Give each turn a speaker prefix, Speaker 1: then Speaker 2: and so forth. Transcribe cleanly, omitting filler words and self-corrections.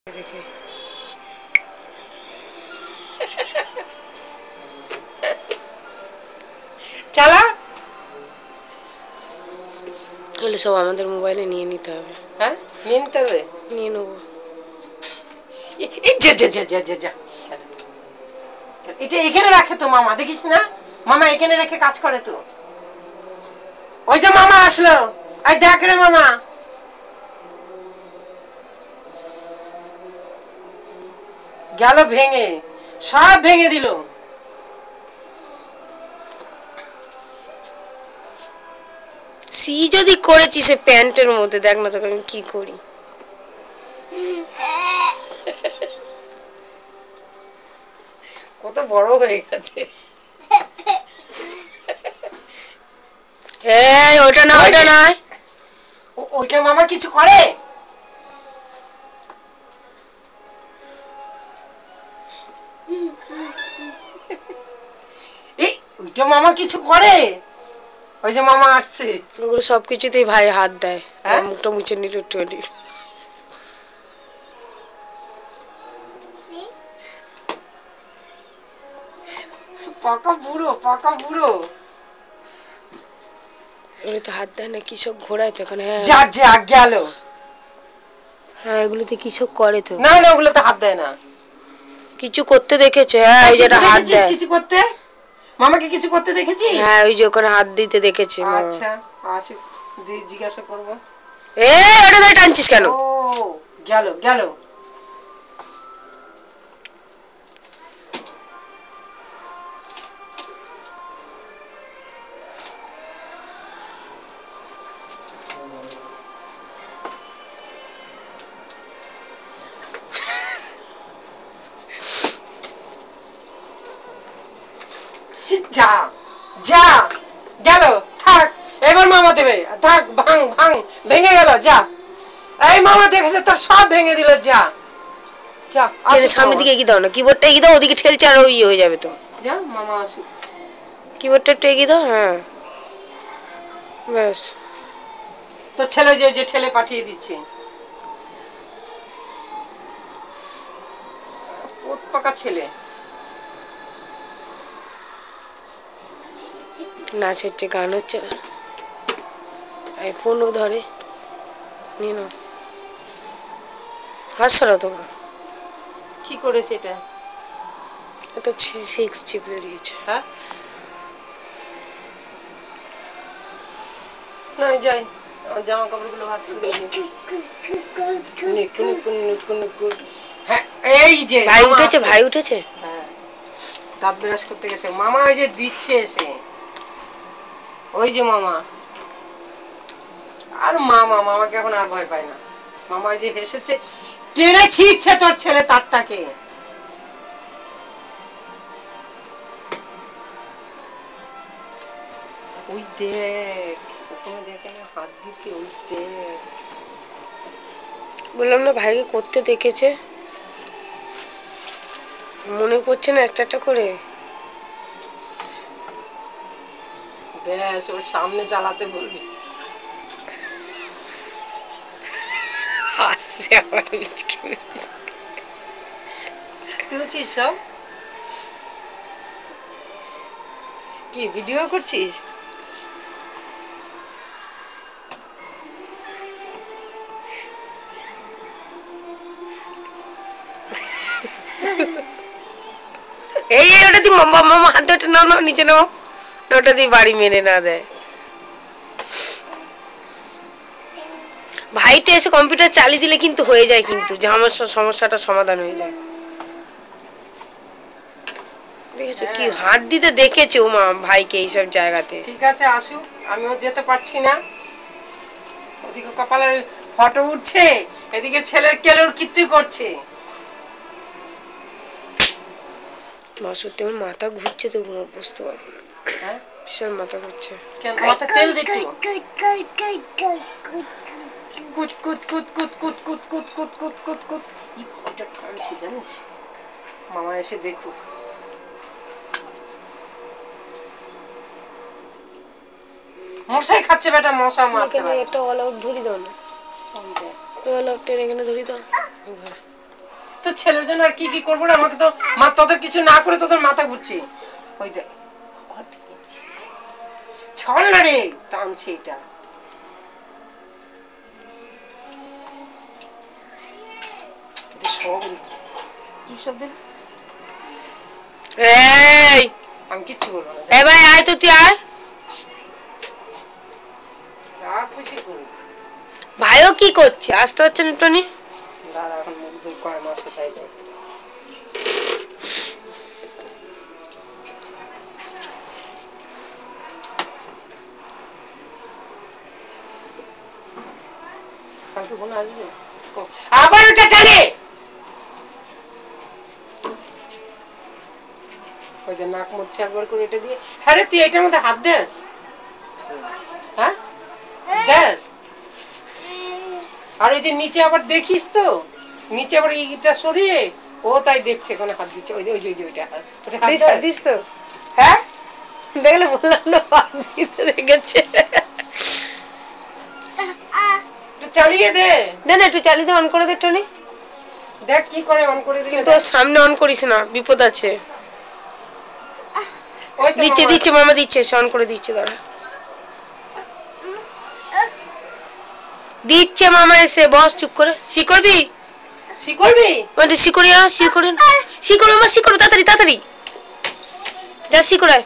Speaker 1: দেখে চালা তাহলে সব আমাদের মোবাইলে নিয়ে নিতে হবে। হ্যাঁ নিয়ে নিতে হবে, নিয়ে নেবো। এটা এখানে রাখে তো মামা, দেখিস না মামা এখানে রেখে কাজ করে তো। ওই যে মামা আসলো, আই দেখ রে মামা, গেল ভেঙে, সব ভেঙে দিল। সি যদি করেছি সে প্যান্টের মধ্যে, দেখ না তোকে আমি কি করি। কত বড় হয়ে গেছে। এই ওটা না, ওটা নয়, ওইটা মামা কিছু করে। এই ওইটা মামা কিছু করে, ওই যে মামা আসছে। ওগুলো সবকিছুতেই ভাই হাত দেয়। মুখটা মুছে নিল একটুখানি। পাকা বুড়ো, পাকা বুড়ো। এগুলো তো হাত দেয় না, কি সব ঘোরায় তো এখানে। যা যা গেল। হ্যাঁ এগুলোতে কি সব করে তো। না না ওগুলোতে হাত দেয় না। কিছু করতে দেখেছে? হ্যাঁ ওই যেটা হাত দেয়। কিছু করতে, মামাকে কিছু করতে দেখেছি। হ্যাঁ ওই যে ওখানে হাত দিতে দেখেছি। আচ্ছা আসুক, জিজ্ঞাসা করব। এ ওটা ধরে টানছিস কেন? ও গেল গেল। যা যা গেল, থাক এবার মামা দেবে, থাক ভাঙ ভাঙ, ভেঙে গেল যা। এই মামা দেখেছে তোর সব ভেঙে দিল, যা যা। সামনের দিকে এগিয়ে দাও না, কিবোর্ডটা এগিয়ে দাও, ওদিকে ঠেলছে আর ওই হয়ে যাবে তো। যা মামা আসুক, কিবোর্ডটা একটু এগিয়ে দাও। হ্যাঁ ব্যাস, তোর ছেলে যে ঠেলে পাঠিয়ে দিচ্ছে। পোত পাকা ছেলে। নাচ হচ্ছে, গান হচ্ছে, আইফোনও ধরে। নিয়ে নাও, হাসরা তোমরা। কি করেছে এটা? এটা 6 জিবি বেরিয়েছে। হ্যাঁ না আমি যাই, আমার জামা কাপড়গুলো ভাঁজ করে দিই। হ্যাঁ এই যে ভাই উঠেছে, ভাই উঠেছে। হ্যাঁ দাঁত ব্রাশ করতে গেছে মামা, ওই যে দিচ্ছে এসে, ওই যে মামা। আর মামা, মামাকে এখন আর ভয় পায় না। মামা ওই যে হেসেছে, টেনে ছিঁড়ছে তোর ছেলে তারটাকে। ওই দেখ ওখানে, দেখে না হাত দিতে, ওই দেখ। বললাম না ভাইকে করতে দেখেছে, মনে পড়ছে না একটা একটা করে। ব্যাস ওর সামনে চালাতে বলবি। হাসছে আমার মিচকে মিচকে। তুলছিস সব কি ভিডিও করছিস? এই ওটা দিয়ে মামা, মামা হাতে ওটা নাও, নিচে নাও, ওটা দিয়ে বাড়ি মেরে না দেয়। ভাইটা এসে কম্পিউটার চালিয়ে দিলে কিন্তু হয়ে যায়, কিন্তু সমস্যাটা সমাধান হয়ে যায়। দেখেছো কি হাত দিতে দেখেছে ও মা ভাইকে এইসব জায়গাতে। ঠিক আছে আসুক, আমিও যেতে পারছি না। ওদিকে কপালের ফটো উঠছে, এদিকে ছেলের কেলোর কীর্তি করছে। মা সত্যি আমার মাথা ঘুরছে, তো বুঝতে পারবো না। হ্যাঁ বিশাল মাথা ঘুরছে। কেন মাথা তেল দেখো। কুত কুত কুত কুত কুত কুত কুত কুত কুত কুত কুত। ই এটা টানছে জানিস, মামা এসে দেখুক। মশাই খাচ্ছে বেটা, মশা মারতে পারে। একটা অল আউট ধরি দাও না, অল আউট এর এখানে ধরি দাও। তো ছেলের জন্য আর কি কি করবো রে, আমাকে তো মা তোদের কিছু না করে তোদের মাথা ঘুরছে। ওই দেখ ছড় না রে, টানছে এটা। কি শব্দ?
Speaker 2: এই
Speaker 1: আমি কিচ্ছু বলবো না।
Speaker 2: এ ভাই আয় তো, তুই আয়।
Speaker 1: যা খুশি করুক।
Speaker 2: ভাইও কি করছে, আসতে হচ্ছে না টনি?
Speaker 1: দাঁড়া, এখন মুখ দুই কয় মাসে তাই দেখ। কালকে বোন আসবে আবার ওটা টানে। ওই যে নাক মুচ্ছে একবার করে এটা দিয়ে। হ্যাঁ রে, তুই এটার মধ্যে হাত দেস? হ্যাঁ দেস? আর ওই যে নিচে আবার দেখিস তো, নিচে আবার এইটা সরিয়ে ও তাই দেখছে কোন হাত দিচ্ছে। ওই যে ওই যে ওইটা হাত
Speaker 2: দিস তো? হ্যাঁ দেখলে বললাম না, হাত দিতে দেখেছে।
Speaker 1: একটু চালিয়ে দে।
Speaker 2: না না, একটু চালিয়ে দে, অন করে দে টনি।
Speaker 1: দেখ কি করে অন করে দিলে।
Speaker 2: কিন্তু সামনে অন করিস না, বিপদ আছে।
Speaker 1: ওই তো
Speaker 2: দিচ্ছে দিচ্ছে মামা দিচ্ছে, সে অন করে দিচ্ছে, দাঁড়া। দিচ্ছে মামা, এসে বস চুপ করে। শিকড়বি
Speaker 1: শিকড়বি
Speaker 2: মানে শিকড়ি শিকড়ি শিকড় মামা, শিকড় তাড়াতাড়ি তাড়াতাড়ি যা, শিকড়ায়।